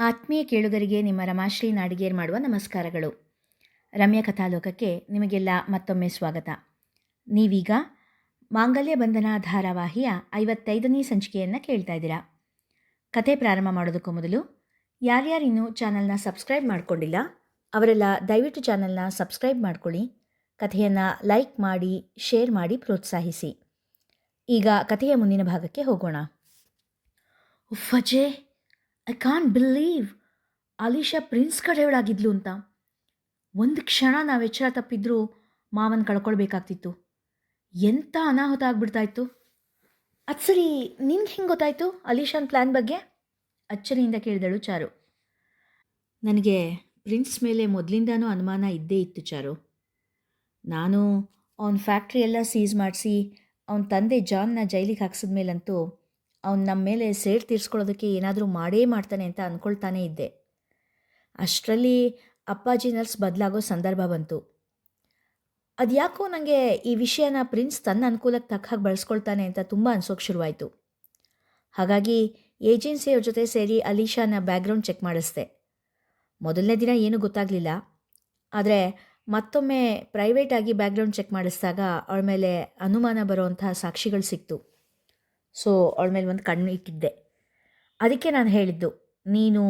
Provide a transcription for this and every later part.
ಆತ್ಮೀಯ ಕೇಳುಗರಿಗೆ ನಿಮ್ಮ ರಮಾಶ್ರೀ ನಾಡಿಗೇರ್ ಮಾಡುವ ನಮಸ್ಕಾರಗಳು. ರಮ್ಯ ಕಥಾಲೋಕಕ್ಕೆ ನಿಮಗೆಲ್ಲ ಮತ್ತೊಮ್ಮೆ ಸ್ವಾಗತ. ನೀವೀಗ ಮಾಂಗಲ್ಯ ಬಂಧನ ಧಾರಾವಾಹಿಯ 55ನೇ ಸಂಚಿಕೆಯನ್ನು ಕೇಳ್ತಾ ಇದ್ದೀರಾ. ಕಥೆ ಪ್ರಾರಂಭ ಮಾಡೋದಕ್ಕೂ ಮೊದಲು ಯಾರ್ಯಾರಿನ್ನೂ ಚಾನಲ್ನ ಸಬ್ಸ್ಕ್ರೈಬ್ ಮಾಡ್ಕೊಂಡಿಲ್ಲ ಅವರೆಲ್ಲ ದಯವಿಟ್ಟು ಚಾನಲ್ನ ಸಬ್ಸ್ಕ್ರೈಬ್ ಮಾಡ್ಕೊಳ್ಳಿ, ಕಥೆಯನ್ನು ಲೈಕ್ ಮಾಡಿ, ಶೇರ್ ಮಾಡಿ ಪ್ರೋತ್ಸಾಹಿಸಿ. ಈಗ ಕಥೆಯ ಮುಂದಿನ ಭಾಗಕ್ಕೆ ಹೋಗೋಣ. ಉಫ್ಫಜೆ, I can't believe Alisha prince ಕಡೆಯವಳಾಗಿದ್ಲು ಅಂತ. ಒಂದು ಕ್ಷಣ ನಾವು ಎಚ್ಚರ ತಪ್ಪಿದ್ರೂ ಮಾವನ್ ಕಳ್ಕೊಳ್ಬೇಕಾಗ್ತಿತ್ತು. ಎಂಥ ಅನಾಹುತ ಆಗ್ಬಿಡ್ತಾಯಿತ್ತು. ಅದು ಸರಿ, ನಿನ್ಗೆ ಹೆಂಗೆ ಗೊತ್ತಾಯಿತು ಅಲಿಶಾನ್ ಪ್ಲ್ಯಾನ್ ಬಗ್ಗೆ? ಅಚ್ಚರಿಯಿಂದ ಕೇಳಿದಳು ಚಾರು. ನನಗೆ ಪ್ರಿನ್ಸ್ ಮೇಲೆ ಮೊದಲಿಂದಾನೂ ಅನುಮಾನ ಇದ್ದೇ ಇತ್ತು ಚಾರು. ನಾನು ಅವನ ಫ್ಯಾಕ್ಟ್ರಿ ಎಲ್ಲ ಸೀಸ್ ಮಾಡಿಸಿ ಅವನ ತಂದೆ ಜಾನ್ನ ಜೈಲಿಗೆ ಹಾಕ್ಸಿದ್ಮೇಲಂತೂ ಅವನು ನಮ್ಮ ಮೇಲೆ ಸೇಡ್ ತೀರಿಸ್ಕೊಳ್ಳೋದಕ್ಕೆ ಏನಾದರೂ ಮಾಡೇ ಮಾಡ್ತಾನೆ ಅಂತ ಅಂದ್ಕೊಳ್ತಾನೇ ಇದ್ದೆ. ಅಷ್ಟರಲ್ಲಿ ಅಪ್ಪಾಜಿ ನರ್ಸ್ ಬದಲಾಗೋ ಸಂದರ್ಭ ಬಂತು. ಅದು ಯಾಕೋ ನನಗೆ ಈ ವಿಷಯನ ಪ್ರಿನ್ಸ್ ತನ್ನ ಅನುಕೂಲಕ್ಕೆ ತಕ್ಕ ಹಾಗೆ ಬಳಸ್ಕೊಳ್ತಾನೆ ಅಂತ ತುಂಬ ಅನ್ಸೋಕ್ಕೆ ಶುರುವಾಯಿತು. ಹಾಗಾಗಿ ಏಜೆನ್ಸಿಯವ್ರ ಜೊತೆ ಸೇರಿ ಅಲಿಶಾನ ಬ್ಯಾಕ್ಗ್ರೌಂಡ್ ಚೆಕ್ ಮಾಡಿಸ್ದೆ. ಮೊದಲನೇ ದಿನ ಏನೂ ಗೊತ್ತಾಗಲಿಲ್ಲ. ಆದರೆ ಮತ್ತೊಮ್ಮೆ ಪ್ರೈವೇಟಾಗಿ ಬ್ಯಾಕ್ಗ್ರೌಂಡ್ ಚೆಕ್ ಮಾಡಿಸಿದಾಗ ಅವಳ ಮೇಲೆ ಅನುಮಾನ ಬರೋವಂತಹ ಸಾಕ್ಷಿಗಳು ಸಿಕ್ತು. ಸೊ ಅವಳ ಮೇಲೆ ಒಂದು ಕಣ್ಣು ಇಟ್ಟಿದ್ದೆ. ಅದಕ್ಕೆ ನಾನು ಹೇಳಿದ್ದು, ನೀನು,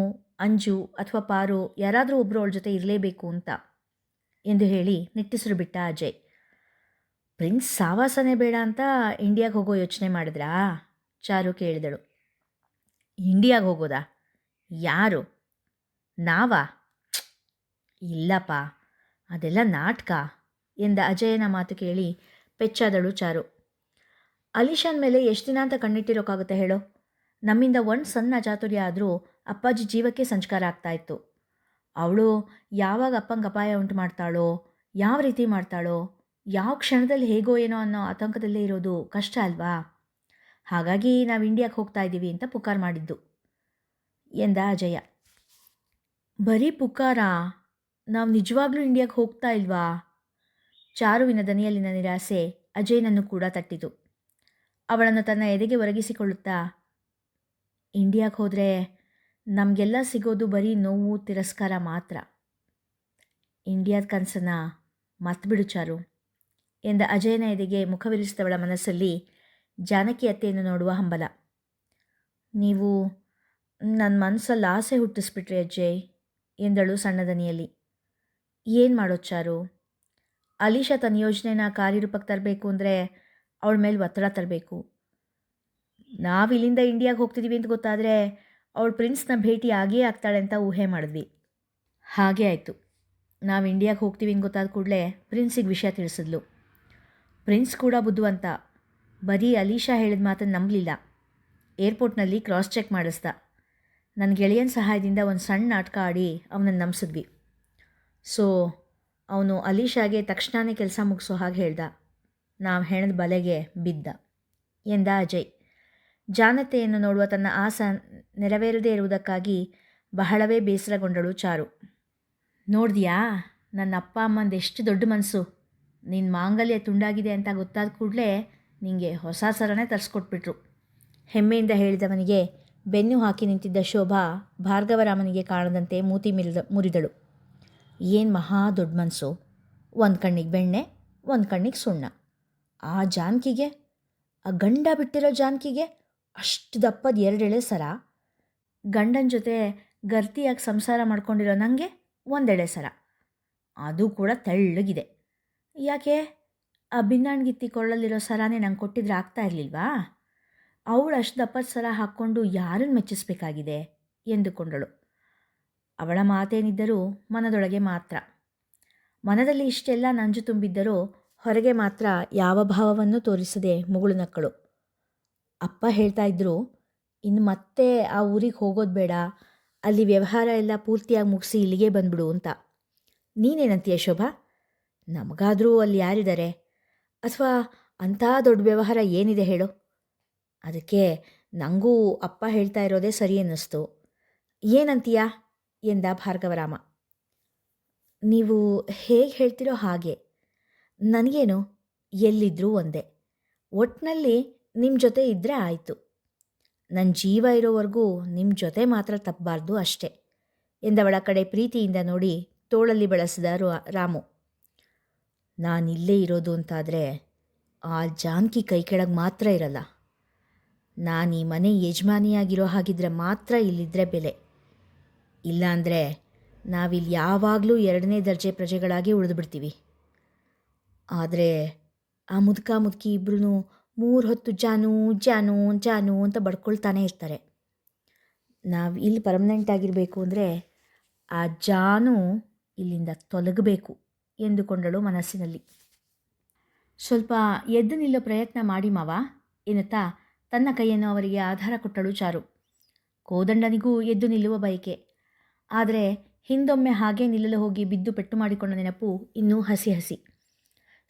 ಅಂಜು ಅಥವಾ ಪಾರು ಯಾರಾದರೂ ಒಬ್ಬರು ಅವಳ ಜೊತೆ ಇರಲೇಬೇಕು ಅಂತ ಎಂದು ಹೇಳಿ ನಿಟ್ಟುಸಿರು ಬಿಟ್ಟ ಅಜಯ್. ಪ್ರಿನ್ಸ್ ಸಾವಾಸನೆ ಬೇಡ ಅಂತ ಇಂಡಿಯಾಗೆ ಹೋಗೋ ಯೋಚನೆ ಮಾಡಿದ್ರಾ? ಚಾರು ಕೇಳಿದಳು. ಇಂಡಿಯಾಗೆ ಹೋಗೋದಾ? ಯಾರು? ನಾವಾ? ಇಲ್ಲಪ್ಪ, ಅದೆಲ್ಲ ನಾಟಕ ಎಂದ ಅಜಯನ ಮಾತು ಕೇಳಿ ಪೆಚ್ಚಾದಳು ಚಾರು. ಅಲಿಶಾನ್ ಮೇಲೆ ಎಷ್ಟು ದಿನ ಅಂತ ಕಣ್ಣಿಟ್ಟಿರೋಕ್ಕಾಗುತ್ತೆ ಹೇಳೋ? ನಮ್ಮಿಂದ ಒಂದು ಸಣ್ಣ ಚಾತುರ್ಯ ಆದರೂ ಅಪ್ಪಾಜಿ ಜೀವಕ್ಕೆ ಸಂಸ್ಕಾರ ಆಗ್ತಾಯಿತ್ತು. ಅವಳು ಯಾವಾಗ ಅಪ್ಪಂಗೆ ಅಪಾಯ ಉಂಟು ಮಾಡ್ತಾಳೋ, ಯಾವ ರೀತಿ ಮಾಡ್ತಾಳೋ, ಯಾವ ಕ್ಷಣದಲ್ಲಿ ಹೇಗೋ ಏನೋ ಅನ್ನೋ ಆತಂಕದಲ್ಲೇ ಇರೋದು ಕಷ್ಟ ಅಲ್ವಾ? ಹಾಗಾಗಿ ನಾವು ಇಂಡಿಯಾಕ್ಕೆ ಹೋಗ್ತಾ ಇದ್ದೀವಿ ಅಂತ ಪುಕಾರ್ ಮಾಡಿದ್ದು ಎಂದ ಅಜಯ. ಬರೀ ಪುಕಾರಾ? ನಾವು ನಿಜವಾಗ್ಲೂ ಇಂಡಿಯಾಕ್ಕೆ ಹೋಗ್ತಾ ಇಲ್ವಾ? ಚಾರುವಿನ ದನಿಯಲ್ಲಿನ ನಿರಾಸೆ ಅಜಯ್ನನ್ನು ಕೂಡ ತಟ್ಟಿತು. ಅವಳನ್ನು ತನ್ನ ಎದೆಗೆ ಒರಗಿಸಿಕೊಳ್ಳುತ್ತಾ, ಇಂಡಿಯಾಕ್ಕೆ ಹೋದರೆ ನಮಗೆಲ್ಲ ಸಿಗೋದು ಬರೀ ನೋವು, ತಿರಸ್ಕಾರ ಮಾತ್ರ. ಇಂಡಿಯಾದ ಕನಸನ್ನು ಮರ್ತುಬಿಡು ಚಾರು ಎಂದ ಅಜಯನ ಎದೆಗೆ ಮುಖವಿರಿಸಿದವಳ ಮನಸ್ಸಲ್ಲಿ ಜಾನಕಿ ಅತ್ತೆಯನ್ನು ನೋಡುವ ಹಂಬಲ. ನೀವು ನನ್ನ ಮನಸ್ಸಲ್ಲಿ ಆಸೆ ಹುಟ್ಟಿಸ್ಬಿಟ್ರಿ ಅಜಯ್ ಎಂದಳು ಸಣ್ಣ ದನಿಯಲ್ಲಿ. ಏನು ಮಾಡೋದು ಚಾರು? ಅಲಿಶಾ ತನ್ನ ಯೋಜನೆನ ಕಾರ್ಯರೂಪಕ್ಕೆ ತರಬೇಕು ಅಂದರೆ ಅವಳ ಮೇಲೆ ಒತ್ತಡ ತರಬೇಕು. ನಾವು ಇಲ್ಲಿಂದ ಇಂಡಿಯಾಗೆ ಹೋಗ್ತಿದ್ದೀವಿ ಅಂತ ಗೊತ್ತಾದರೆ ಅವಳು ಪ್ರಿನ್ಸ್ನ ಭೇಟಿ ಆಗಿಯೇ ಆಗ್ತಾಳೆ ಅಂತ ಊಹೆ ಮಾಡಿದ್ವಿ. ಹಾಗೇ ಆಯಿತು. ನಾವು ಇಂಡಿಯಾಗೆ ಹೋಗ್ತೀವಿ ಅಂತ ಗೊತ್ತಾದ ಕೂಡಲೇ ಪ್ರಿನ್ಸಿಗೆ ವಿಷಯ ತಿಳಿಸಿದ್ಲು. ಪ್ರಿನ್ಸ್ ಕೂಡ ಬುದ್ಧಿವಂತ. ಬರೀ ಅಲಿಶಾ ಹೇಳಿದ ಮಾತನ್ನು ನಂಬಲಿಲ್ಲ. ಏರ್ಪೋರ್ಟ್ನಲ್ಲಿ ಕ್ರಾಸ್ ಚೆಕ್ ಮಾಡಿಸ್ದ. ನನ್ನ ಗೆಳೆಯನ ಸಹಾಯದಿಂದ ಒಂದು ಸಣ್ಣ ನಾಟಕ ಆಡಿ ಅವನನ್ನು ನಂಬಿಸಿದ್ವಿ. ಸೊ ಅವನು ಅಲಿಶಾಗೆ ತಕ್ಷಣವೇ ಕೆಲಸ ಮುಗಿಸೋ ಹಾಗೆ ಹೇಳ್ದ. ನಾವು ಹೆಣದ ಬಲೆಗೆ ಬಿದ್ದ ಎಂದ ಅಜಯ್. ಜಾನತೆಯನ್ನು ನೋಡುವ ತನ್ನ ಆಸೆ ನೆರವೇರದೇ ಇರುವುದಕ್ಕಾಗಿ ಬಹಳವೇ ಬೇಸರಗೊಂಡಳು ಚಾರು. ನೋಡಿದ್ಯಾ ನನ್ನ ಅಪ್ಪ ಅಮ್ಮಂದು ಎಷ್ಟು ದೊಡ್ಡ ಮನಸ್ಸು. ನಿನ್ನ ಮಾಂಗಲ್ಯ ತುಂಡಾಗಿದೆ ಅಂತ ಗೊತ್ತಾದ ಕೂಡಲೇ ನಿನಗೆ ಹೊಸ ಸರನೇ ತರಿಸ್ಕೊಟ್ಬಿಟ್ರು. ಹೆಮ್ಮೆಯಿಂದ ಹೇಳಿದವನಿಗೆ ಬೆನ್ನು ಹಾಕಿ ನಿಂತಿದ್ದ ಶೋಭಾ ಭಾರ್ಗವರಾಮನಿಗೆ ಕಾಣದಂತೆ ಮೂತಿ ಮುರಿದಳು. ಏನು ಮಹಾ ದೊಡ್ಡ ಮನಸ್ಸು. ಒಂದು ಕಣ್ಣಿಗೆ ಬೆಣ್ಣೆ, ಒಂದು ಕಣ್ಣಿಗೆ ಸುಣ್ಣ. ಆ ಜಾನಕಿಗೆ, ಆ ಗಂಡ ಬಿಟ್ಟಿರೋ ಜಾನಕಿಗೆ ಅಷ್ಟು ದಪ್ಪದ 2 ಎಳೆ ಸರ. ಗಂಡನ ಜೊತೆ ಗರ್ತಿಯಾಗಿ ಸಂಸಾರ ಮಾಡ್ಕೊಂಡಿರೋ ನನಗೆ 1 ಎಳೆ ಸರ, ಅದು ಕೂಡ ತೆಳ್ಳಗಿದೆ. ಯಾಕೆ? ಆ ಬಿನ್ನಾಣ್ಗಿತ್ತಿ ಕೊಳ್ಳಲ್ಲಿರೋ ಸರಾನೇ ನಂಗೆ ಕೊಟ್ಟಿದ್ರೆ ಆಗ್ತಾ ಇರಲಿಲ್ವಾ? ಅವಳು ಅಷ್ಟು ದಪ್ಪದ ಸರ ಹಾಕ್ಕೊಂಡು ಯಾರನ್ನು ಮೆಚ್ಚಿಸ್ಬೇಕಾಗಿದೆ ಎಂದುಕೊಂಡಳು. ಅವಳ ಮಾತೇನಿದ್ದರೂ ಮನದೊಳಗೆ ಮಾತ್ರ. ಮನದಲ್ಲಿ ಇಷ್ಟೆಲ್ಲ ನಂಜು ತುಂಬಿದ್ದರೂ ಹೊರಗೆ ಮಾತ್ರ ಯಾವ ಭಾವವನ್ನು ತೋರಿಸದೆ ಮುಗುಳು ನಕ್ಕಳು. ಅಪ್ಪ ಹೇಳ್ತಾ ಇದ್ರು, ಇನ್ನು ಮತ್ತೆ ಆ ಊರಿಗೆ ಹೋಗೋದು ಬೇಡ, ಅಲ್ಲಿ ವ್ಯವಹಾರ ಎಲ್ಲ ಪೂರ್ತಿಯಾಗಿ ಮುಗಿಸಿ ಇಲ್ಲಿಗೆ ಬಂದ್ಬಿಡು ಅಂತ. ನೀನೇನಂತೀಯ ಶೋಭಾ? ನಮಗಾದರೂ ಅಲ್ಲಿ ಯಾರಿದ್ದಾರೆ? ಅಥವಾ ಅಂಥ ದೊಡ್ಡ ವ್ಯವಹಾರ ಏನಿದೆ ಹೇಳು? ಅದಕ್ಕೆ ನನಗೂ ಅಪ್ಪ ಹೇಳ್ತಾ ಇರೋದೇ ಸರಿ ಅನ್ನಿಸ್ತು. ಏನಂತೀಯಾ ಎಂದ ಭಾರ್ಗವರಾಮ. ನೀವು ಹೇಗೆ ಹೇಳ್ತಿರೋ ಹಾಗೆ. ನನಗೇನು, ಎಲ್ಲಿದ್ದರೂ ಒಂದೇ. ಒಟ್ಟಿನಲ್ಲಿ ನಿಮ್ಮ ಜೊತೆ ಇದ್ದರೆ ಆಯಿತು. ನನ್ನ ಜೀವ ಇರೋವರೆಗೂ ನಿಮ್ಮ ಜೊತೆ ಮಾತ್ರ ತಪ್ಪಬಾರ್ದು ಅಷ್ಟೆ ಎಂದವಳ ಕಡೆ ಪ್ರೀತಿಯಿಂದ ನೋಡಿ ತೋಳಲ್ಲಿ ಬಳಸಿದ ರಾಮು. ನಾನಿಲ್ಲೇ ಇರೋದು ಅಂತಾದರೆ ಆ ಜಾನಕಿ ಕೈ ಕೆಳಗೆ ಮಾತ್ರ ಇರಲ್ಲ. ನಾನು ಈ ಮನೆ ಯಜಮಾನಿಯಾಗಿರೋ ಹಾಗಿದ್ರೆ ಮಾತ್ರ ಇಲ್ಲಿದ್ದರೆ ಬೆಲೆ. ಇಲ್ಲಾಂದರೆ ನಾವಿಲ್ಲಿ ಯಾವಾಗಲೂ 2ನೇ ದರ್ಜೆ ಪ್ರಜೆಗಳಾಗಿ ಉಳಿದುಬಿಡ್ತೀವಿ. ಆದರೆ ಆ ಮುದುಕ ಮುದುಕಿ ಇಬ್ಬರೂ 3 ಹೊತ್ತು ಜಾನು ಜಾನು ಜಾನು ಅಂತ ಬಡ್ಕೊಳ್ತಾನೆ ಇರ್ತಾರೆ. ನಾವು ಇಲ್ಲಿ ಪರ್ಮನೆಂಟ್ ಆಗಿರಬೇಕು ಅಂದರೆ ಆ ಜಾನು ಇಲ್ಲಿಂದ ತೊಲಗಬೇಕು ಎಂದುಕೊಂಡಳು ಮನಸ್ಸಿನಲ್ಲಿ. ಸ್ವಲ್ಪ ಎದ್ದು ನಿಲ್ಲೋ ಪ್ರಯತ್ನ ಮಾಡಿ ಮಾವ ಎನ್ನುತ್ತಾ ತನ್ನ ಕೈಯನ್ನು ಅವರಿಗೆ ಆಧಾರ ಕೊಟ್ಟಳು ಚಾರು. ಕೋದಂಡನಿಗೂ ಎದ್ದು ನಿಲ್ಲುವ ಬಯಕೆ. ಆದರೆ ಹಿಂದೊಮ್ಮೆ ಹಾಗೆ ನಿಲ್ಲಲು ಹೋಗಿ ಬಿದ್ದು ಪೆಟ್ಟು ಮಾಡಿಕೊಂಡ ನೆನಪು ಇನ್ನೂ ಹಸಿ ಹಸಿ.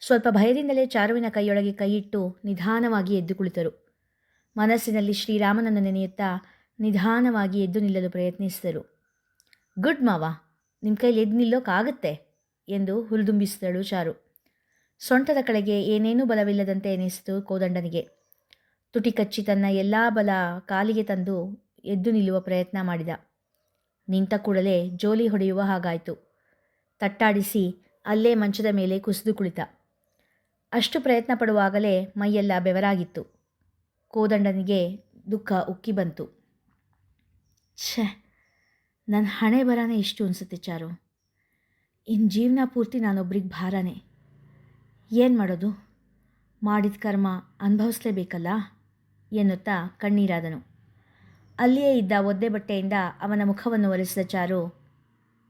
ಸ್ವಲ್ಪ ಭಯದಿಂದಲೇ ಚಾರುವಿನ ಕೈಯೊಳಗೆ ಕೈಯಿಟ್ಟು ನಿಧಾನವಾಗಿ ಎದ್ದು ಕುಳಿತರು. ಮನಸ್ಸಿನಲ್ಲಿ ಶ್ರೀರಾಮನನ್ನು ನೆನೆಯುತ್ತಾ ನಿಧಾನವಾಗಿ ಎದ್ದು ನಿಲ್ಲಲು ಪ್ರಯತ್ನಿಸಿದರು. ಗುಡ್ ಮಾವ, ನಿಮ್ಮ ಕೈಲಿ ಎದ್ದು ನಿಲ್ಲೋಕ್ಕಾಗತ್ತೆ ಎಂದು ಹುರಿದುಂಬಿಸಿದಳು ಚಾರು. ಸೊಂಟದ ಕಡೆಗೆ ಏನೇನೂ ಬಲವಿಲ್ಲದಂತೆ ಎನಿಸಿತು ಕೋದಂಡನಿಗೆ. ತುಟಿ ಕಚ್ಚಿ ತನ್ನ ಎಲ್ಲ ಬಲ ಕಾಲಿಗೆ ತಂದು ಎದ್ದು ನಿಲ್ಲುವ ಪ್ರಯತ್ನ ಮಾಡಿದ. ನಿಂತ ಕೂಡಲೇ ಜೋಲಿ ಹೊಡೆಯುವ ಹಾಗಾಯಿತು. ತಟ್ಟಾಡಿಸಿ ಅಲ್ಲೇ ಮಂಚದ ಮೇಲೆ ಕುಸಿದು ಕುಳಿತ. ಅಷ್ಟು ಪ್ರಯತ್ನ ಪಡುವಾಗಲೇ ಮೈಯೆಲ್ಲ ಬೆವರಾಗಿತ್ತು. ಕೋದಂಡನಿಗೆ ದುಃಖ ಉಕ್ಕಿ ಬಂತು. ಛೇ, ನನ್ನ ಹಣೆ ಬರನೇ ಇಷ್ಟು ಅನಿಸುತ್ತೆ ಚಾರು. ಇನ್ನು ಜೀವನ ಪೂರ್ತಿ ನಾನೊಬ್ರಿಗೆ ಭಾರನೇ. ಏನು ಮಾಡೋದು, ಮಾಡಿದ ಕರ್ಮ ಅನುಭವಿಸ್ಲೇಬೇಕಲ್ಲ ಎನ್ನುತ್ತಾ ಕಣ್ಣೀರಾದನು. ಅಲ್ಲಿಯೇ ಇದ್ದ ಒದ್ದೆ ಬಟ್ಟೆಯಿಂದ ಅವನ ಮುಖವನ್ನು ಒರೆಸಿದ ಚಾರು,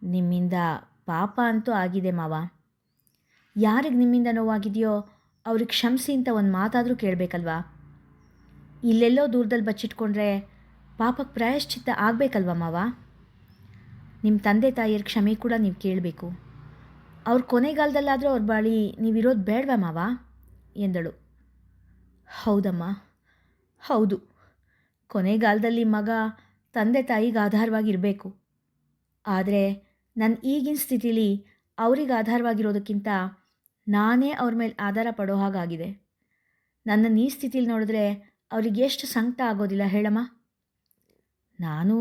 ನಿಮ್ಮಿಂದ ಪಾಪ ಅಂತೂ ಆಗಿದೆ ಮಾವ. ಯಾರಿಗೆ ನಿಮ್ಮಿಂದ ನೋವಾಗಿದೆಯೋ ಅವ್ರಿಗೆ ಕ್ಷಮಿಸಿ ಅಂತ ಒಂದು ಮಾತಾದರೂ ಕೇಳಬೇಕಲ್ವಾ? ಇಲ್ಲೆಲ್ಲೋ ದೂರದಲ್ಲಿ ಬಚ್ಚಿಟ್ಕೊಂಡ್ರೆ ಪಾಪಕ್ಕೆ ಪ್ರಾಯಶ್ಚಿತ್ತ ಆಗಬೇಕಲ್ವ ಮಾವ? ನಿಮ್ಮ ತಂದೆ ತಾಯಿಯರ ಕ್ಷಮೆ ಕೂಡ ನೀವು ಕೇಳಬೇಕು. ಅವ್ರ ಕೊನೆಗಾಲದಲ್ಲಾದರೂ ಅವ್ರ ಬಾಳಿ ನೀವಿರೋದು ಬೇಡವಾ ಮಾವ ಎಂದಳು. ಹೌದಮ್ಮ, ಹೌದು. ಕೊನೆಗಾಲದಲ್ಲಿ ಮಗ ತಂದೆ ತಾಯಿಗೆ ಆಧಾರವಾಗಿರಬೇಕು. ಆದರೆ ನನ್ನ ಈಗಿನ ಸ್ಥಿತಿಲಿ ಅವ್ರಿಗೆ ಆಧಾರವಾಗಿರೋದಕ್ಕಿಂತ ನಾನೇ ಅವ್ರ ಮೇಲೆ ಆಧಾರ ಪಡೋ ಹಾಗಾಗಿದೆ. ನನ್ನನ್ನು ಈ ಸ್ಥಿತಿಲಿ ನೋಡಿದ್ರೆ ಅವ್ರಿಗೆ ಎಷ್ಟು ಸಂಕಟ ಆಗೋದಿಲ್ಲ ಹೇಳಮ್ಮ? ನಾನು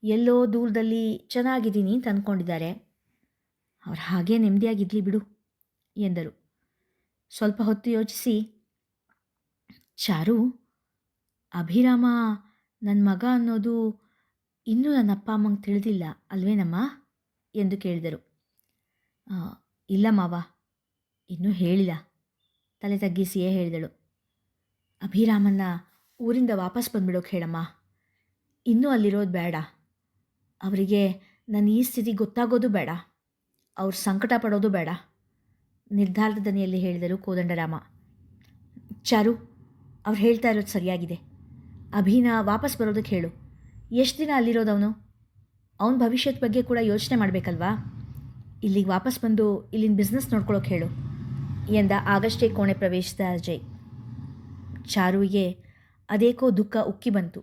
ಎಲ್ಲೋ ದೂರದಲ್ಲಿ ಚೆನ್ನಾಗಿದ್ದೀನಿ ಅಂತ ಅಂದ್ಕೊಂಡಿದ್ದಾರೆ. ಅವ್ರು ಹಾಗೇ ನೆಮ್ಮದಿಯಾಗಿರಲಿ ಬಿಡು ಎಂದರು. ಸ್ವಲ್ಪ ಹೊತ್ತು ಯೋಚಿಸಿ, ಚಾರು, ಅಭಿರಾಮ ನನ್ನ ಮಗ ಅನ್ನೋದು ಇನ್ನೂ ನನ್ನ ಅಪ್ಪ ಅಮ್ಮಂಗೆ ತಿಳಿದಿಲ್ಲ ಅಲ್ವೇನಮ್ಮ ಎಂದು ಕೇಳಿದರು. ಇಲ್ಲ ಮಾವ, ಇನ್ನೂ ಹೇಳಿಲ್ಲ ತಲೆ ತಗ್ಗಿಸಿಯೇ ಹೇಳಿದಳು. ಅಭಿರಾಮನ್ನ ಊರಿಂದ ವಾಪಸ್ ಬಂದ್ಬಿಡೋಕೆ ಹೇಳಮ್ಮ. ಇನ್ನೂ ಅಲ್ಲಿರೋದು ಬೇಡ. ಅವರಿಗೆ ನನ್ನ ಈ ಸ್ಥಿತಿ ಗೊತ್ತಾಗೋದು ಬೇಡ. ಅವ್ರು ಸಂಕಟ ಪಡೋದು ಬೇಡ ನಿರ್ಧಾರದ ದನಿಯಲ್ಲಿ ಹೇಳಿದರು ಕೋದಂಡರಾಮ. ಚಾರು, ಅವ್ರು ಹೇಳ್ತಾ ಇರೋದು ಸರಿಯಾಗಿದೆ. ಅಭಿನ ವಾಪಸ್ ಬರೋದಕ್ಕೆ ಹೇಳು. ಎಷ್ಟು ದಿನ ಅಲ್ಲಿರೋದವನು? ಅವನ ಭವಿಷ್ಯದ ಬಗ್ಗೆ ಕೂಡ ಯೋಚನೆ ಮಾಡಬೇಕಲ್ವಾ? ಇಲ್ಲಿಗೆ ವಾಪಸ್ ಬಂದು ಇಲ್ಲಿನ ಬಿಸ್ನೆಸ್ ನೋಡ್ಕೊಳ್ಳೋಕೆ ಹೇಳು ಎಂದ ಆಗಷ್ಟೇ ಕೋಣೆ ಪ್ರವೇಶಿಸಿದ ಅಜಯ್. ಚಾರುವಿಗೆ ಅದೇಕೋ ದುಃಖ ಉಕ್ಕಿ ಬಂತು.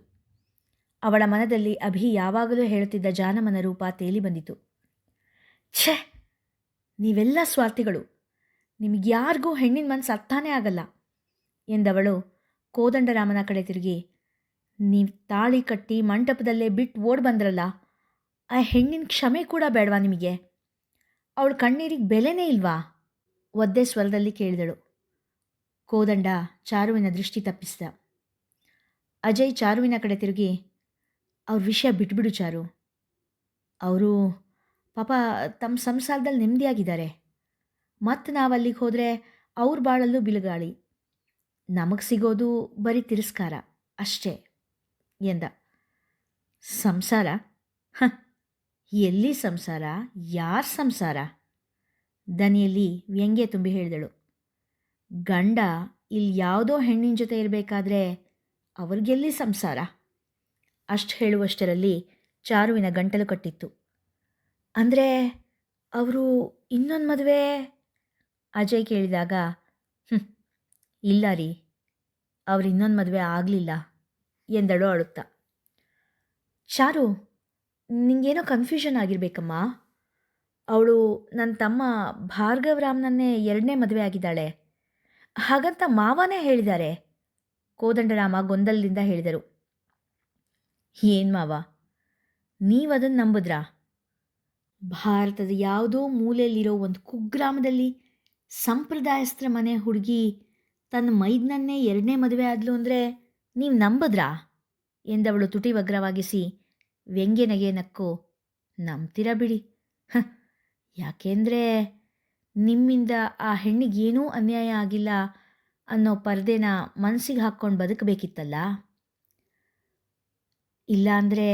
ಅವಳ ಮನದಲ್ಲಿ ಅಭಿ ಯಾವಾಗಲೂ ಹೇಳುತ್ತಿದ್ದ ಜಾನಮನ ರೂಪ ತೇಲಿ ಬಂದಿತು. ಛೇ, ನೀವೆಲ್ಲ ಸ್ವಾರ್ಥಿಗಳು. ನಿಮಗೆ ಯಾರಿಗೂ ಹೆಣ್ಣಿನ ಮನಸ್ಸು ಅರ್ಥನೇ ಆಗಲ್ಲ ಎಂದವಳು ಕೋದಂಡರಾಮನ ಕಡೆ ತಿರುಗಿ, ನೀವು ತಾಳಿ ಕಟ್ಟಿ ಮಂಟಪದಲ್ಲೇ ಬಿಟ್ಟು ಓಡ್ ಬಂದ್ರಲ್ಲ, ಆ ಹೆಣ್ಣಿನ ಕ್ಷಮೆ ಕೂಡ ಬೇಡವಾ ನಿಮಗೆ? ಅವಳ ಕಣ್ಣೀರಿಗೆ ಬೆಲೆನೇ ಇಲ್ವಾ? ಒದ್ದೆ ಸ್ವರದಲ್ಲಿ ಕೇಳಿದಳು. ಕೋದಂಡ ಚಾರುವಿನ ದೃಷ್ಟಿ ತಪ್ಪಿಸಿದ. ಅಜಯ್ ಚಾರುವಿನ ಕಡೆ ತಿರುಗಿ, ಅವ್ರ ವಿಷಯ ಬಿಟ್ಬಿಡು ಚಾರು. ಅವರು ಪಾಪ ತಮ್ಮ ಸಂಸಾರದಲ್ಲಿ ನೆಮ್ಮದಿಯಾಗಿದ್ದಾರೆ. ಮತ್ತು ನಾವು ಅಲ್ಲಿಗೆ ಹೋದರೆ ಅವ್ರ ಬಾಳಲ್ಲೂ ಬಿಲುಗಾಳಿ. ನಮಗೆ ಸಿಗೋದು ಬರೀ ತಿರಸ್ಕಾರ ಅಷ್ಟೇ ಎಂದ. ಸಂಸಾರ? ಎಲ್ಲಿ ಸಂಸಾರ? ಯಾರ ಸಂಸಾರ? ದನಿಯಲ್ಲಿ ವ್ಯಂಗ್ಯ ತುಂಬಿ ಹೇಳಿದಳು. ಗಂಡ ಇಲ್ಲಿ ಯಾವುದೋ ಹೆಣ್ಣಿನ ಜೊತೆ ಇರಬೇಕಾದ್ರೆ ಅವ್ರಿಗೆಲ್ಲಿ ಸಂಸಾರ? ಅಷ್ಟು ಹೇಳುವಷ್ಟರಲ್ಲಿ ಚಾರುವಿನ ಗಂಟಲು ಕಟ್ಟಿತ್ತು. ಅಂದರೆ ಅವರು ಇನ್ನೊಂದು ಮದುವೆ? ಅಜಯ್ ಕೇಳಿದಾಗ, ಇಲ್ಲ ರೀ, ಅವ್ರು ಇನ್ನೊಂದು ಮದುವೆ ಆಗಲಿಲ್ಲ ಎಂದಳು ಅಳುತ್ತಾ. ಚಾರು, ನಿಂಗೇನೋ ಕನ್ಫ್ಯೂಷನ್ ಆಗಿರಬೇಕಮ್ಮ. ಅವಳು ನನ್ನ ತಮ್ಮ ಭಾರ್ಗವರಾಮ್ನನ್ನೇ 2ನೇ ಮದುವೆ ಆಗಿದ್ದಾಳೆ ಹಾಗಂತ ಮಾವನೇ ಹೇಳಿದ್ದಾರೆ, ಕೋದಂಡರಾಮ ಗೊಂದಲದಿಂದ ಹೇಳಿದರು. ಏನು ಮಾವ, ನೀವದನ್ನು ನಂಬಿದ್ರಾ? ಭಾರತದ ಯಾವುದೋ ಮೂಲೆಯಲ್ಲಿರೋ ಒಂದು ಕುಗ್ರಾಮದಲ್ಲಿ ಸಂಪ್ರದಾಯಸ್ತ್ರ ಮನೆ ಹುಡುಗಿ ತನ್ನ ಮೈದ್ನನ್ನೇ ಎರಡನೇ ಮದುವೆ ಆದ್ಲು ಅಂದರೆ ನೀವು ನಂಬದ್ರಾ ಎಂದವಳು ತುಟಿ ವಗ್ರವಾಗಿಸಿ ವ್ಯಂಗ್ಯ ನಗೆ ನಕ್ಕು, ನಂಬ್ತೀರಾ ಬಿಡಿ. ಹ, ಯಾಕೆಂದರೆ ನಿಮ್ಮಿಂದ ಆ ಹೆಣ್ಣಿಗೇನೂ ಅನ್ಯಾಯ ಆಗಿಲ್ಲ ಅನ್ನೋ ಪರ್ದೆನ ಮನಸ್ಸಿಗೆ ಹಾಕ್ಕೊಂಡು ಬದುಕಬೇಕಿತ್ತಲ್ಲ. ಇಲ್ಲಾಂದರೆ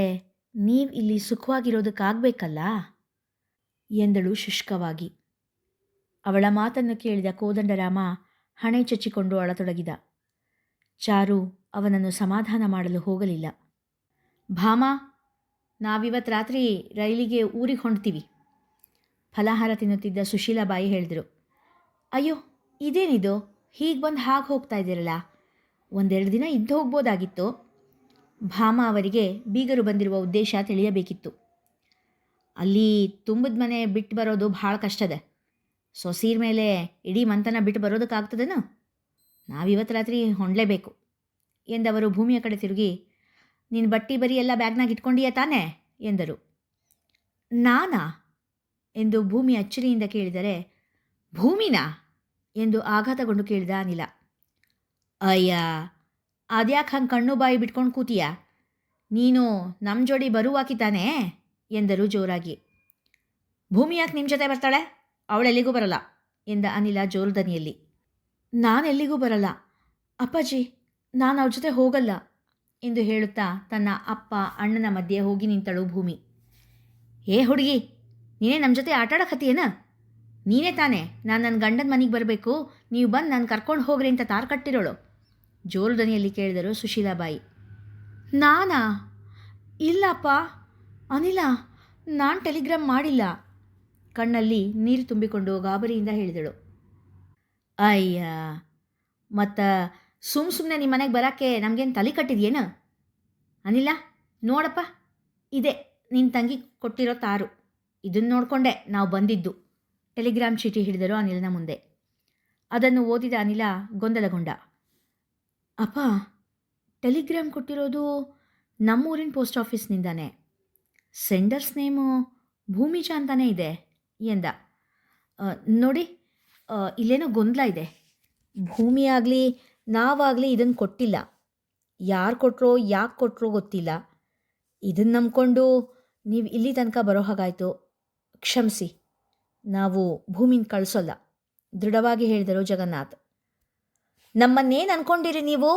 ನೀವು ಇಲ್ಲಿ ಸುಖವಾಗಿರೋದಕ್ಕಾಗಬೇಕಲ್ಲ ಎಂದಳು ಶುಷ್ಕವಾಗಿ. ಅವಳ ಮಾತನ್ನು ಕೇಳಿದ ಕೋದಂಡರಾಮ ಹಣೆ ಚಚ್ಚಿಕೊಂಡು ಅಳತೊಡಗಿದ. ಚಾರು ಅವನನ್ನು ಸಮಾಧಾನ ಮಾಡಲು ಹೋಗಲಿಲ್ಲ. ಭಾಮ, ನಾವಿವತ್ತು ರಾತ್ರಿ ರೈಲಿಗೆ ಊರಿಗೆ ಹೊಂಡ್ತೀವಿ. ಫಲಾಹಾರ ತಿನ್ನುತ್ತಿದ್ದ ಸುಶೀಲಾಬಾಯಿ ಹೇಳಿದರು. ಅಯ್ಯೋ, ಇದೇನಿದು, ಹೀಗೆ ಬಂದು ಹಾಗೆ ಹೋಗ್ತಾ ಇದ್ದೀರಲ್ಲ, ಒಂದೆರಡು ದಿನ ಇದ್ದು ಹೋಗ್ಬೋದಾಗಿತ್ತು. ಭಾಮ ಅವರಿಗೆ ಬೀಗರು ಬಂದಿರುವ ಉದ್ದೇಶ ತಿಳಿಯಬೇಕಿತ್ತು. ಅಲ್ಲಿ ತುಂಬದ ಮನೆ ಬಿಟ್ಟು ಬರೋದು ಭಾಳ ಕಷ್ಟದೆ. ಸೊಸೀರ್ ಮೇಲೆ ಇಡೀ ಮಂತನ ಬಿಟ್ಟು ಬರೋದಕ್ಕಾಗ್ತದೇನು? ನಾವಿವತ್ತು ರಾತ್ರಿ ಹೊಂಡಲೇಬೇಕು ಎಂದವರು ಭೂಮಿಯ ಕಡೆ ತಿರುಗಿ, ನಿನ್ನ ಬಟ್ಟಿ ಬರೀ ಎಲ್ಲ ಬ್ಯಾಗ್ನಾಗ ಇಟ್ಕೊಂಡಿಯೇ ತಾನೇ ಎಂದರು. ನಾನಾ ಎಂದು ಭೂಮಿ ಅಚ್ಚರಿಯಿಂದ ಕೇಳಿದರೆ, ಭೂಮಿನಾ ಎಂದು ಆಘಾತಗೊಂಡು ಕೇಳಿದ ಅನಿಲ. ಅಯ್ಯ, ಅದ್ಯಾಕೆ ಹಂಗೆ ಕಣ್ಣು ಬಾಯಿ ಬಿಟ್ಕೊಂಡು ಕೂತೀಯ? ನೀನು ನಮ್ಮ ಜೋಡಿ ಬರುವಾಕಿ ತಾನೇ ಎಂದರು ಜೋರಾಗಿ. ಭೂಮಿ ಯಾಕೆ ನಿಮ್ಮ ಜೊತೆ ಬರ್ತಾಳೆ? ಅವಳೆಲ್ಲಿಗೂ ಬರಲ್ಲ ಎಂದ ಅನಿಲ ಜೋರು ದನಿಯಲ್ಲಿ. ನಾನೆಲ್ಲಿಗೂ ಬರಲ್ಲ ಅಪ್ಪಾಜಿ, ನಾನು ಅವ್ರ ಜೊತೆ ಹೋಗಲ್ಲ ಎಂದು ಹೇಳುತ್ತಾ ತನ್ನ ಅಪ್ಪ ಅಣ್ಣನ ಮಧ್ಯೆ ಹೋಗಿ ನಿಂತಳು ಭೂಮಿ. ಏ ಹುಡುಗಿ, ನೀನೇ ನಮ್ಮ ಜೊತೆ ಆಟಾಡಕತ್ತೀಯೇನ? ನೀನೇ ತಾನೇ ನಾನು ನನ್ನ ಗಂಡನ ಮನೆಗೆ ಬರಬೇಕು, ನೀವು ಬಂದು ನಾನು ಕರ್ಕೊಂಡು ಹೋಗ್ರಿ ಅಂತ ತಾರು ಕಟ್ಟಿರೋಳು ಜೋರು ದನಿಯಲ್ಲಿ ಕೇಳಿದರು ಸುಶೀಲಾಬಾಯಿ. ನಾನಾ? ಇಲ್ಲಪ್ಪ ಅನಿಲ, ನಾನು ಟೆಲಿಗ್ರಾಮ್ ಮಾಡಿಲ್ಲ ಕಣ್ಣಲ್ಲಿ ನೀರು ತುಂಬಿಕೊಂಡು ಗಾಬರಿಯಿಂದ ಹೇಳಿದಳು. ಅಯ್ಯ, ಮತ್ತು ಸುಮ್ಮನೆ ನಿಮ್ಮ ಮನೆಗೆ ಬರೋಕ್ಕೆ ನಮಗೇನು ತಲೆ ಕಟ್ಟಿದ್ಯೇನು? ಅನಿಲ, ನೋಡಪ್ಪ, ಇದೆ ನಿನ್ನ ತಂಗಿ ಕೊಟ್ಟಿರೋ ತಾರು, ಇದನ್ನು ನೋಡಿಕೊಂಡೆ ನಾವು ಬಂದಿದ್ದು. ಟೆಲಿಗ್ರಾಮ್ ಚೀಟಿ ಹಿಡಿದರು ಅನಿಲನ ಮುಂದೆ. ಅದನ್ನು ಓದಿದ ಅನಿಲ ಗೊಂದಲಗೊಂಡ. ಅಪ್ಪ, ಟೆಲಿಗ್ರಾಮ್ ಕೊಟ್ಟಿರೋದು ನಮ್ಮೂರಿನ ಪೋಸ್ಟ್ ಆಫೀಸ್ನಿಂದಾನೆ. ಸೆಂಡರ್ಸ್ ನೇಮು ಭೂಮಿಜಾ ಅಂತಾನೇ ಇದೆ ಎಂದ. ನೋಡಿ, ಇಲ್ಲೇನೋ ಗೊಂದಲ ಇದೆ. ಭೂಮಿ ಆಗಲಿ ನಾವಾಗಲಿ ಇದನ್ನು ಕೊಟ್ಟಿಲ್ಲ. ಯಾರು ಕೊಟ್ಟರೋ ಯಾಕೆ ಕೊಟ್ಟರೋ ಗೊತ್ತಿಲ್ಲ. ಇದನ್ನು ನಂಬ್ಕೊಂಡು ನೀವು ಇಲ್ಲಿ ತನಕ ಬರೋ ಹಾಗಾಯಿತು. ಕ್ಷಮಿಸಿ, ನಾವು ಭೂಮಿನ ಕಳಿಸೋಲ್ಲ ದೃಢವಾಗಿ ಹೇಳಿದರು ಜಗನ್ನಾಥ್. ನಮ್ಮನ್ನೇನು ಅಂದ್ಕೊಂಡಿರಿ ನೀವು?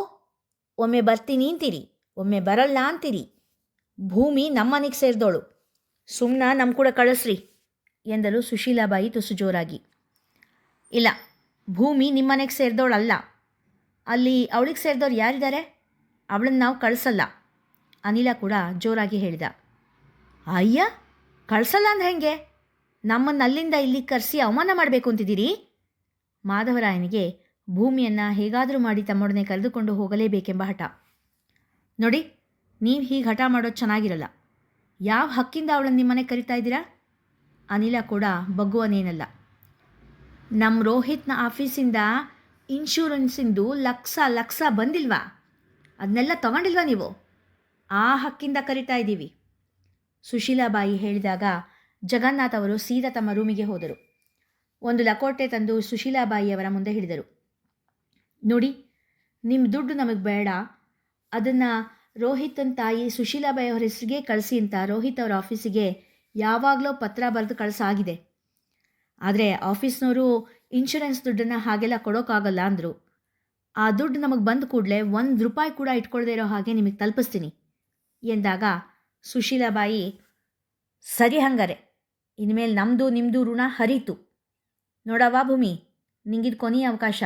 ಒಮ್ಮೆ ಬರ್ತೀನಿ ಅಂತೀರಿ, ಒಮ್ಮೆ ಬರಲ್ಲ ಅಂತೀರಿ. ಭೂಮಿ ನಮ್ಮನೆಗೆ ಸೇರಿದೋಳು, ಸುಮ್ಮನೆ ನಮ್ಮ ಕೂಡ ಕಳಿಸ್ರಿ ಎಂದಳು ಸುಶೀಲಾಬಾಯಿ ತುಸು ಜೋರಾಗಿ. ಇಲ್ಲ, ಭೂಮಿ ನಿಮ್ಮನೆಗೆ ಸೇರಿದವಳಲ್ಲ. ಅಲ್ಲಿ ಅವಳಿಗೆ ಸೇರಿದವ್ರು ಯಾರಿದ್ದಾರೆ? ಅವಳನ್ನು ನಾವು ಕಳಿಸಲ್ಲ ಅನಿಲ ಕೂಡ ಜೋರಾಗಿ ಹೇಳಿದ. ಅಯ್ಯ, ಕಳಿಸಲ್ಲ ಅಂದ್ರೆ ಹೆಂಗೆ? ನಮ್ಮನ್ನು ಅಲ್ಲಿಂದ ಇಲ್ಲಿಗೆ ಕರೆಸಿ ಅವಮಾನ ಮಾಡಬೇಕು ಅಂತಿದ್ದೀರಿ? ಮಾಧವರಾಯನಿಗೆ ಭೂಮಿಯನ್ನು ಹೇಗಾದರೂ ಮಾಡಿ ತಮ್ಮೊಡನೆ ಕರೆದುಕೊಂಡು ಹೋಗಲೇಬೇಕೆಂಬ ಹಠ. ನೋಡಿ, ನೀವು ಹೀಗೆ ಹಠ ಮಾಡೋದು ಚೆನ್ನಾಗಿರಲ್ಲ. ಯಾವ ಹಕ್ಕಿಂದ ಅವಳನ್ನು ನಿಮ್ಮನೆ ಕರಿತಾ ಇದ್ದೀರಾ? ಅನಿಲ ಕೂಡ ಬಗ್ಗುವನೇನಲ್ಲ. ನಮ್ಮ ರೋಹಿತ್ನ ಆಫೀಸಿಂದ ಇನ್ಶೂರೆನ್ಸಿಂದು ಲಕ್ಷ ಬಂದಿಲ್ವಾ? ಅದನ್ನೆಲ್ಲ ತಗೊಂಡಿಲ್ವಾ ನೀವು? ಆ ಹಕ್ಕಿಂದ ಕರಿತಾ ಇದ್ದೀವಿ ಸುಶೀಲಾಬಾಯಿ ಹೇಳಿದಾಗ ಜಗನ್ನಾಥ್ ಅವರು ಸೀದಾ ತಮ್ಮ ರೂಮಿಗೆ ಹೋದರು. ಒಂದು ಲಕೋಟೆ ತಂದು ಸುಶೀಲಾಬಾಯಿಯವರ ಮುಂದೆ ಹಿಡಿದರು. ನೋಡಿ, ನಿಮ್ಮ ದುಡ್ಡು ನಮಗೆ ಬೇಡ, ಅದನ್ನು ರೋಹಿತನ ತಾಯಿ ಸುಶೀಲಾಬಾಯಿ ಅವರ ಹೆಸರಿಗೆ ಕಳಿಸಿ ಅಂತ ರೋಹಿತ್ ಅವರ ಆಫೀಸಿಗೆ ಯಾವಾಗಲೂ ಪತ್ರ ಬರೆದು ಕಳಿಸಾಗಿದೆ. ಆದರೆ ಆಫೀಸ್ನವರು ಇನ್ಶೂರೆನ್ಸ್ ದುಡ್ಡನ್ನು ಹಾಗೆಲ್ಲ ಕೊಡೋಕ್ಕಾಗಲ್ಲ ಅಂದರು. ಆ ದುಡ್ಡು ನಮಗೆ ಬಂದ ಕೂಡಲೇ ₹1 ಕೂಡ ಇಟ್ಕೊಳ್ಳದೇ ಇರೋ ಹಾಗೆ ನಿಮಗೆ ತಲುಪಿಸ್ತೀನಿ ಎಂದಾಗ ಸುಶೀಲಾಬಾಯಿ, ಸರಿ ಹಂಗಾರೆ, ಇನ್ಮೇಲೆ ನಮ್ಮದು ನಿಮ್ಮದು ಋಣ ಹರಿತು. ನೋಡವ್ವ ಭೂಮಿ, ನಿಂಗಿದು ಕೊನೆಯ ಅವಕಾಶ.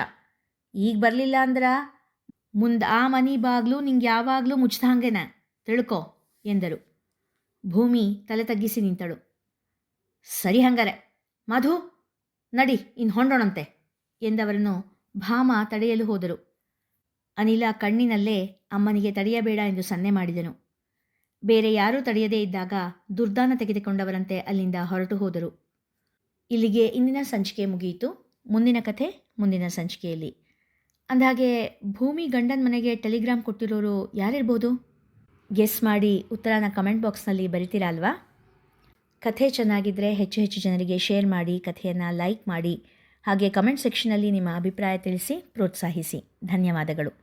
ಈಗ ಬರಲಿಲ್ಲ ಅಂದ್ರೆ ಮುಂದೆ ಆ ಮನೆ ಬಾಗ್ಲು ನಿಂಗೆ ಯಾವಾಗಲೂ ಮುಚ್ಚಿದಂಗೆನ ತಿಳ್ಕೊ ಎಂದರು. ಭೂಮಿ ತಲೆ ತಗ್ಗಿಸಿ ನಿಂತಳು. ಸರಿ ಹಂಗಾರೆ ಮಧು, ನಡಿ ಇನ್ನು ಹೊಂಡೋಣಂತೆ ಎಂದವರನ್ನು ಭಾಮ ತಡೆಯಲು ಹೋದರು. ಅನಿಲ ಕಣ್ಣಿನಲ್ಲೇ ಅಮ್ಮನಿಗೆ ತಡೆಯಬೇಡ ಎಂದು ಸನ್ನೆ ಮಾಡಿದನು. ಬೇರೆ ಯಾರೂ ತಡೆಯದೇ ಇದ್ದಾಗ ದುರ್ದಾನ ತೆಗೆದುಕೊಂಡವರಂತೆ ಅಲ್ಲಿಂದ ಹೊರಟು ಹೋದರು. ಇಲ್ಲಿಗೆ ಇಂದಿನ ಸಂಚಿಕೆ ಮುಗಿಯಿತು. ಮುಂದಿನ ಕಥೆ ಮುಂದಿನ ಸಂಚಿಕೆಯಲ್ಲಿ. ಅಂದಹಾಗೆ ಭೂಮಿ ಗಂಡನ ಮನೆಗೆ ಟೆಲಿಗ್ರಾಮ್ ಕೊಟ್ಟಿರೋರು ಯಾರಿರ್ಬೋದು? ಗೆಸ್ ಮಾಡಿ ಉತ್ತರನ ಕಮೆಂಟ್ ಬಾಕ್ಸ್ನಲ್ಲಿ ಬರಿತೀರಾ ಅಲ್ವಾ? ಕಥೆ ಚೆನ್ನಾಗಿದ್ದರೆ ಹೆಚ್ಚು ಹೆಚ್ಚು ಜನರಿಗೆ ಶೇರ್ ಮಾಡಿ, ಕಥೆಯನ್ನು ಲೈಕ್ ಮಾಡಿ, ಹಾಗೆ ಕಮೆಂಟ್ ಸೆಕ್ಷನಲ್ಲಿ ನಿಮ್ಮ ಅಭಿಪ್ರಾಯ ತಿಳಿಸಿ ಪ್ರೋತ್ಸಾಹಿಸಿ. ಧನ್ಯವಾದಗಳು.